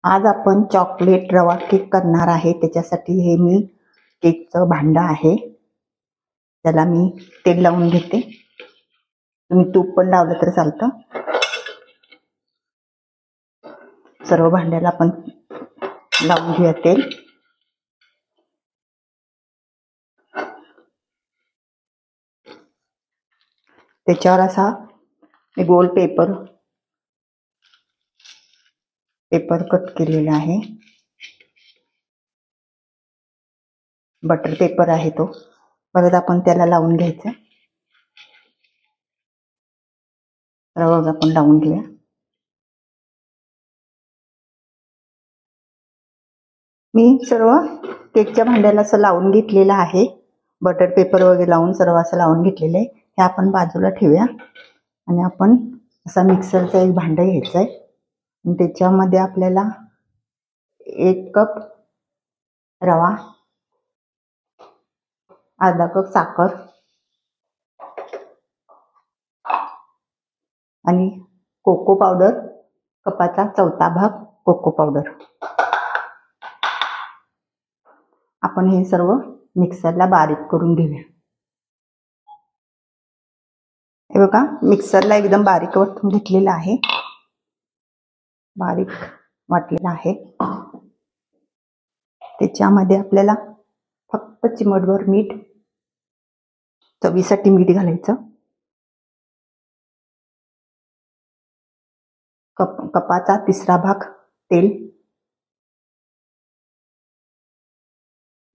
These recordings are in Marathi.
आज आपण चॉकलेट रवा केक करणार आहे. त्याच्यासाठी हे मी केकचं भांडं आहे, त्याला मी तेल लावून घेते. तुम्ही तूप पण लावलं तर चालतं. सर्व भांड्याला आपण लावून घेऊया तेल. त्याच्यावर असा गोल पेपर कट केलेला आहे. बटर पेपर आहे तो. परत आपण त्याला लावून घ्यायचं. रवा आपण लावून घेऊया. मी सर्व केकच्या भांड्याला असं लावून घेतलेलं आहे. बटर पेपर वगैरे लावून सर्व असं लावून घेतलेलं आहे. हे आपण बाजूला ठेवूया आणि आपण असा मिक्सरचा एक भांडं घ्यायचं आहे आणि त्याच्यामध्ये आपल्याला 1 कप रवा, अर्धा कप साखर आणि कोको पावडर, कपाचा 1/4 भाग कोको पावडर. आपण हे सर्व मिक्सरला बारीक करून घेऊया. हे बघा, मिक्सरला एकदम बारीक वाटून घेतलेलं आहे. बारीक वाटलेलं आहे. त्याच्यामध्ये आपल्याला फक्त चिमटभर मीठ, चवीसाठी मीठ घालायचं. कपाचा 3रा भाग तेल.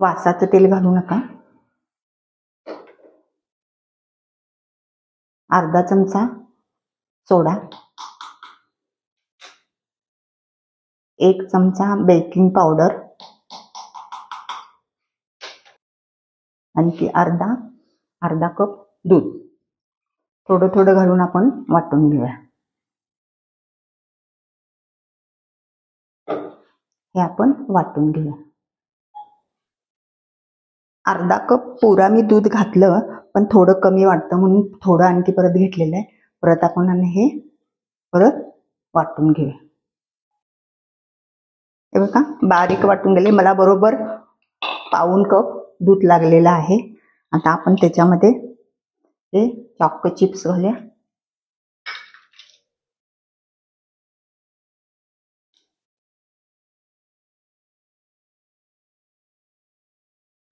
वासाचं तेल घालू नका. अर्धा चमचा सोडा, 1 चमचा बेकिंग पावडर, आणखी अर्धा कप दूध. थोडं थोडं घालून आपण वाटून घेऊया. हे आपण वाटून घेऊया. अर्धा कप पुरा मी दूध घातलं, पण थोडं कमी वाटतं म्हणून थोडं आणखी परत घेतलेलं आहे. परत आपण हे परत वाटून घेऊया. हे बघा, बारीक वाटून गेले. मला बरोबर पाऊण कप दूध लागलेलं आहे. आता आपण त्याच्यामध्ये हे चॉको चिप्स घालूया.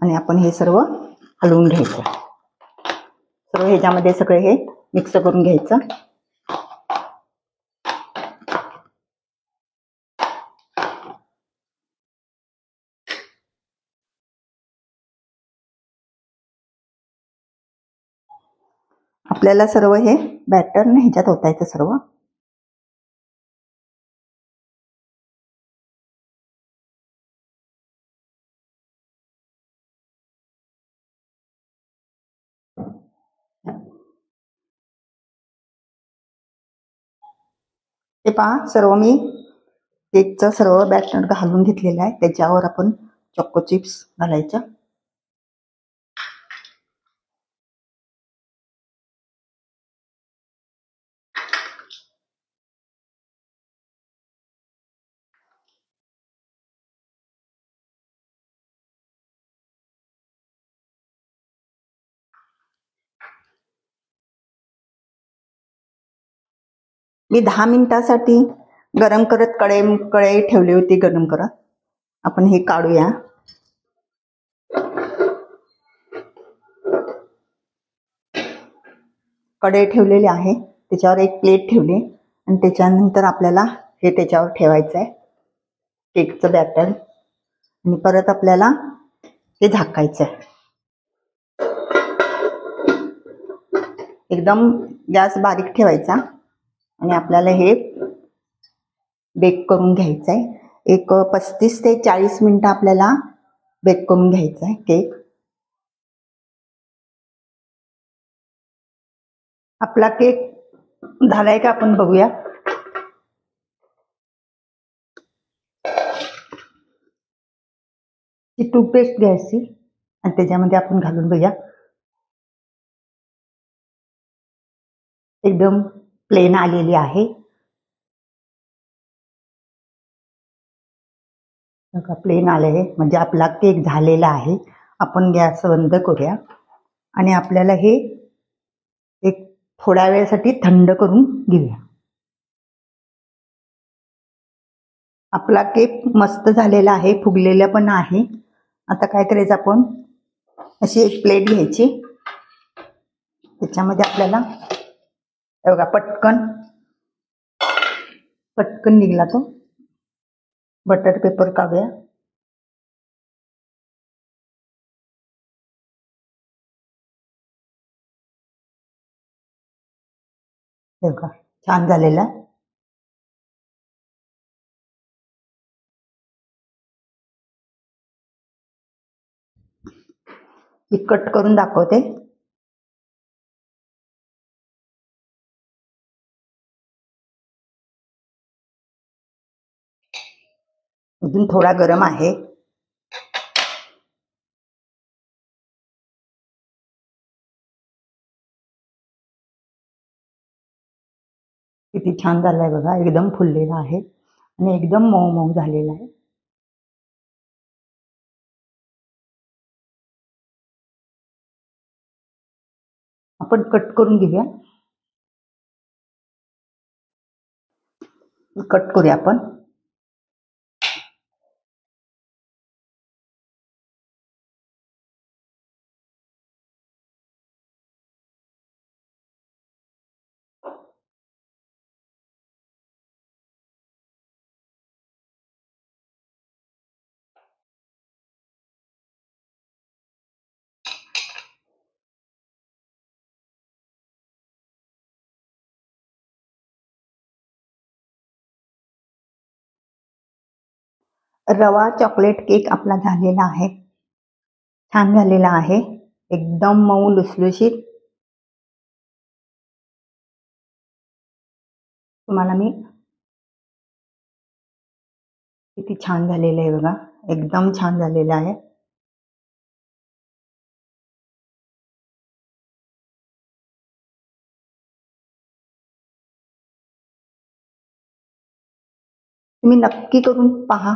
आणि आपण हे सर्व हलवून घ्यायचं. सर्व ह्याच्यामध्ये सगळे हे मिक्स करून घ्यायचं. आपल्याला सर्व हे बॅटर ह्याच्यात ओतायचं सर्व. हे पहा, सर्व मी केकचं सर्व बॅटर घालून घेतलेलं आहे. त्याच्यावर आपण चॉको चिप्स घालायचं. मी 10 मिनिटासाठी गरम करत कढई ठेवली होती गरम करत. आपण हे काढूया. कढई ठेवलेली आहे, त्याच्यावर एक प्लेट ठेवली आणि त्याच्यानंतर आपल्याला हे त्याच्यावर ठेवायचं आहे केकचं बॅटर. आणि परत आपल्याला हे झाकायचं आहे. एकदम गॅस बारीक ठेवायचा आणि आपल्याला हे बेक करून घ्यायचं आहे. एक 35 ते 40 मिनिटं आपल्याला बेक करून घ्यायचं आहे केक. आपला केक झालाय का आपण बघूया. ती टूथपेस्ट घ्यायची आणि त्याच्यामध्ये आपण घालून बघूया. एकदम प्लेन आलेली आहे. बघा प्लेन आले, म्हणजे आपला केक झालेला आहे. आपण गॅस बंद करूया आणि आपल्याला हे एक थोड्या वेळासाठी थंड करून घेऊया. आपला केक मस्त झालेला आहे, फुगलेला पण आहे. आता काय करायचं, आपण अशी एक प्लेट घ्यायची, त्याच्यामध्ये आपल्याला बघा पटकन पटकन निघला तो बटर पेपर काढूया. बघा छान झालेला. मी कट करून दाखवते. अजून थोडा गरम आहे. किती छान झालाय बघा, एकदम फुललेला आहे आणि एकदम मऊ मऊ झालेला आहे. आपण कट करून घेऊया. कट करूया आपण. रवा चॉकलेट केक आपला झालेला आहे, छान झालेला आहे, एकदम मऊ लुसलुशीत. तुम्हाला मी किती छान झालेलं आहे बघा, एकदम छान झालेलं आहे. तुम्ही नक्की करून पहा.